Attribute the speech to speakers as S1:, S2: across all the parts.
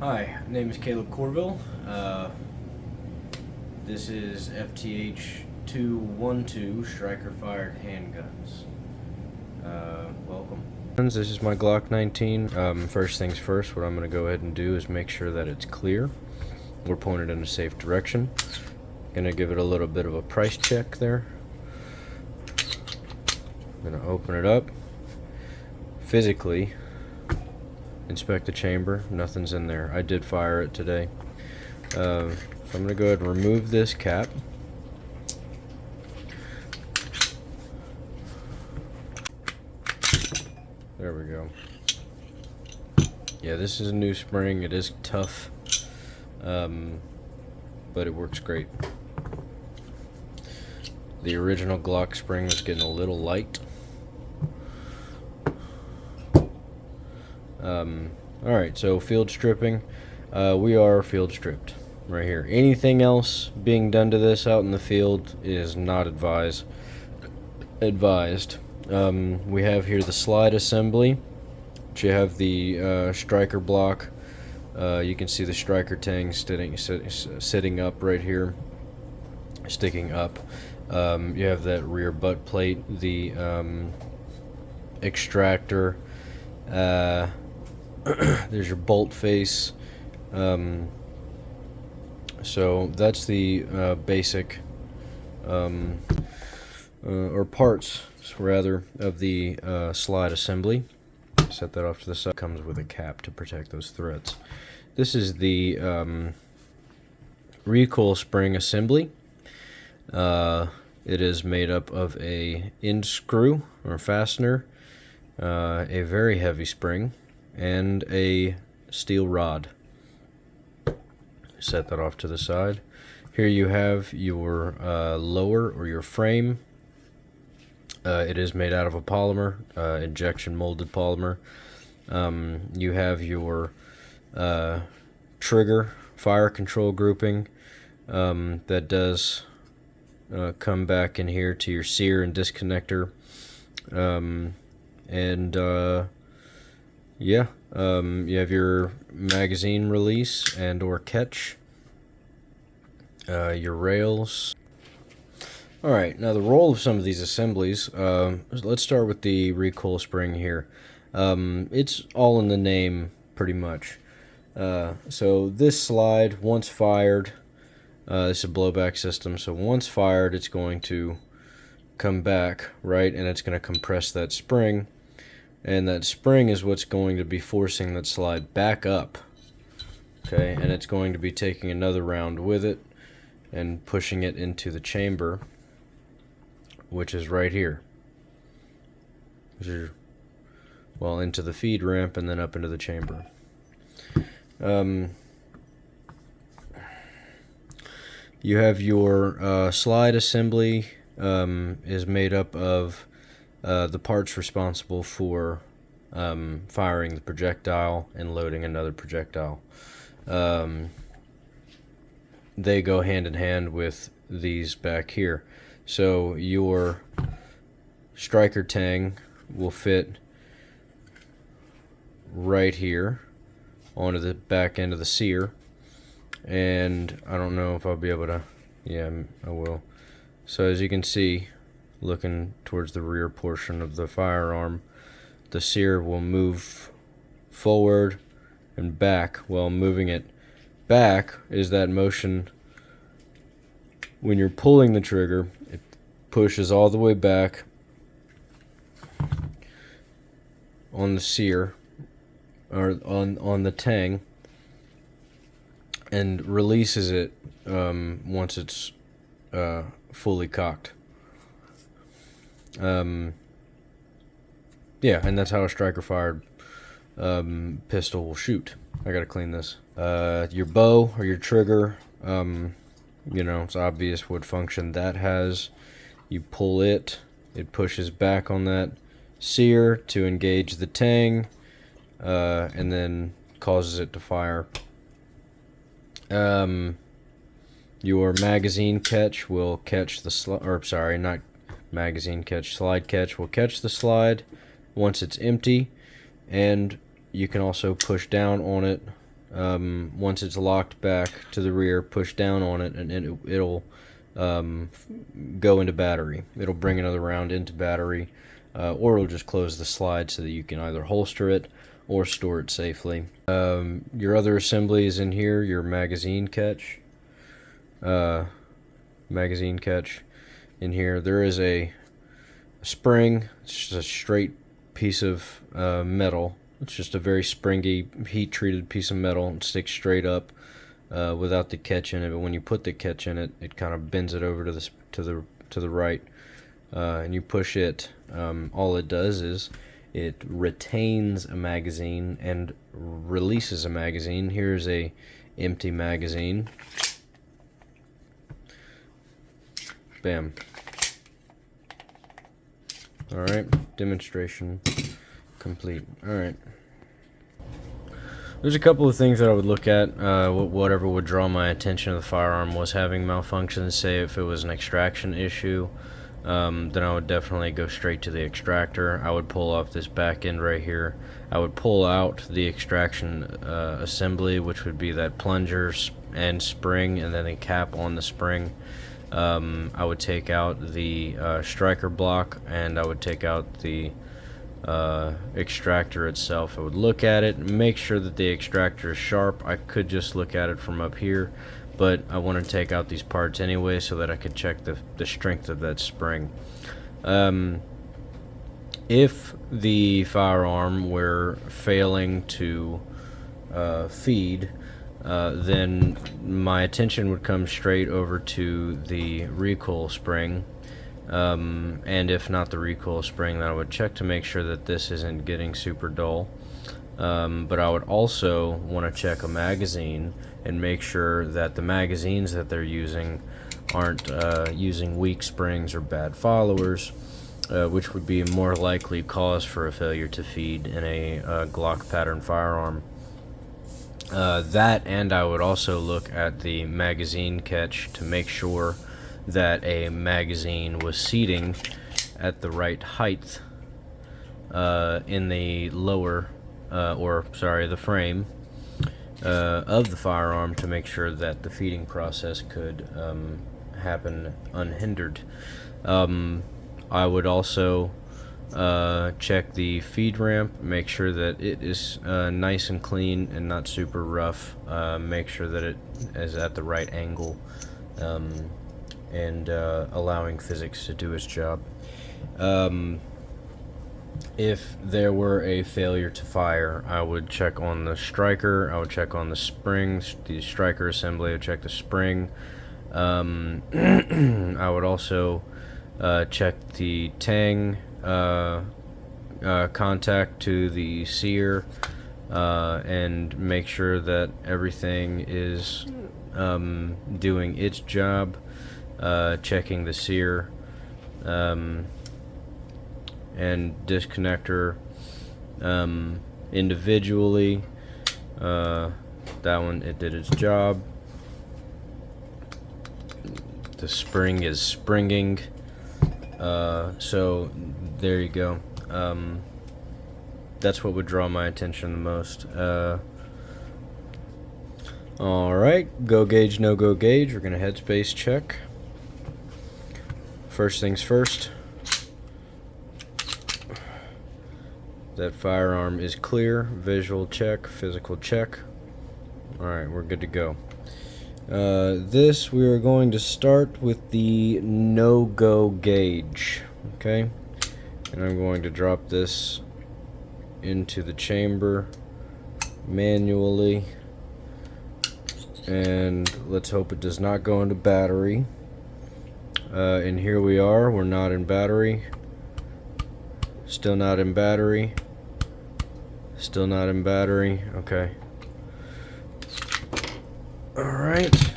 S1: Hi, name is Caleb Corville. This is FTH 212 striker fired handguns. Welcome. This is my Glock 19. First things first, what I'm going to go ahead and do is make sure that it's clear. We're pointed in a safe direction. Gonna give it a little bit of a price check there. Gonna open it up. Physically inspect the chamber. Nothing's in there. I did fire it today. So I'm going to go ahead and remove this cap. There we go. Yeah, this is a new spring. It is tough, but it works great. The original Glock spring was getting a little light. Alright, so field stripping. We are field stripped right here. Anything else being done to this out in the field is not advised. We have here the slide assembly, which you have the striker block. You can see the striker tang sitting up right here, sticking up. You have that rear butt plate, the extractor. There's your bolt face. So that's the basic or parts rather of the slide assembly. Set that off to the side. Comes with a cap to protect those threads. This is the recoil spring assembly. It is made up of a end screw or fastener, a very heavy spring, and a steel rod. Set that off to the side. Here you have your lower or your frame. It is made out of a polymer, injection molded polymer. You have your trigger fire control grouping that does come back in here to your sear and disconnector. You have your magazine release and or catch, your rails. Alright, now the role of some of these assemblies, let's start with the recoil spring here. It's all in the name pretty much. So this slide, once fired, this is a blowback system, so once fired it's going to come back, right, and it's going to compress that spring. And that spring is what's going to be forcing that slide back up. Okay, and it's going to be taking another round with it and pushing it into the chamber, which is right here. Well, into the feed ramp and then up into the chamber. You have your slide assembly is made up of the parts responsible for firing the projectile and loading another projectile. They go hand in hand with these back here. So your striker tang will fit right here onto the back end of the sear. And I don't know if I'll be able to, yeah, I will. So as you can see, looking towards the rear portion of the firearm, the sear will move forward and back. While moving it back is that motion. When you're pulling the trigger, it pushes all the way back on the sear, or on the tang, and releases it once it's fully cocked. Yeah, and that's how a striker fired pistol will shoot. I gotta clean this. Your bow or your trigger, it's obvious what function that has. You pull it, it pushes back on that sear to engage the tang, and then causes it to fire. Your magazine catch will catch the slide catch will catch the slide once it's empty, and you can also push down on it once it's locked back to the rear, push down on it, and it'll go into battery. It'll bring another round into battery, or it'll just close the slide so that you can either holster it or store it safely. Your other assemblies in here, your magazine catch. In here, there is a spring. It's just a straight piece of metal. It's just a very springy, heat-treated piece of metal. It sticks straight up without the catch in it. But when you put the catch in it, it kind of bends it over to the right, and you push it. All it does is it retains a magazine and releases a magazine. Here's a empty magazine. Bam. Alright, demonstration complete. Alright. There's a couple of things that I would look at. Whatever would draw my attention to the firearm was having malfunctions. Say if it was an extraction issue, then I would definitely go straight to the extractor. I would pull off this back end right here. I would pull out the extraction assembly, which would be that plunger and spring, and then a cap on the spring. I would take out the striker block, and I would take out the extractor itself. I would look at it and make sure that the extractor is sharp. I could just look at it from up here, but I want to take out these parts anyway so that I could check the strength of that spring. If the firearm were failing to feed, then my attention would come straight over to the recoil spring, and if not the recoil spring, then I would check to make sure that this isn't getting super dull. But I would also want to check a magazine and make sure that the magazines that they're using aren't using weak springs or bad followers, which would be a more likely cause for a failure to feed in a Glock pattern firearm. That, and I would also look at the magazine catch to make sure that a magazine was seating at the right height in the lower, the frame of the firearm, to make sure that the feeding process could happen unhindered. I would also check the feed ramp, make sure that it is nice and clean and not super rough. Make sure that it is at the right angle, and allowing physics to do its job. If there were a failure to fire, I would check on the striker, I would check on the springs, the striker assembly, I would check the spring. I would also check the tang contact to the sear, and make sure that everything is doing its job. Checking the sear and disconnector individually. That one, it did its job. The spring is springing. So there you go. That's what would draw my attention the most. Alright, go gauge, no go gauge. We're going to headspace check. First things first, that firearm is clear. Visual check, physical check. Alright, we're good to go. This, we are going to start with the no-go gauge. Okay? And I'm going to drop this into the chamber manually. And let's hope it does not go into battery. And here we are, we're not in battery. Still not in battery. Still not in battery. Okay. Alright.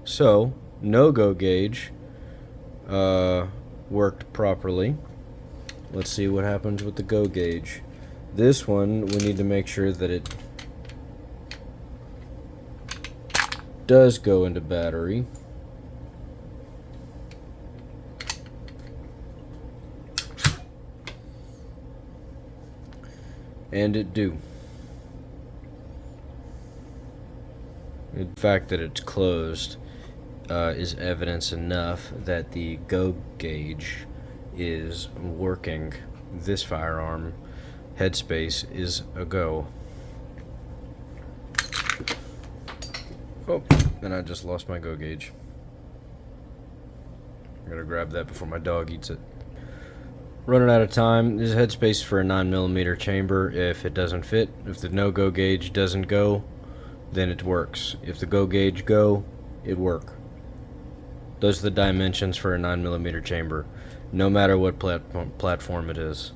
S1: So, no-go gauge worked properly. Let's see what happens with the go gauge. This one, we need to make sure that it does go into battery. And it do. The fact that it's closed is evidence enough that the go gauge is working. This firearm headspace is a go. Oh, and I just lost my go gauge. I gotta grab that before my dog eats it. Running out of time. This is headspace for a 9mm chamber. If it doesn't fit, if the no go gauge doesn't go, then it works. If the go gauge go, it work. Those are the dimensions for a 9mm chamber, no matter what platform it is.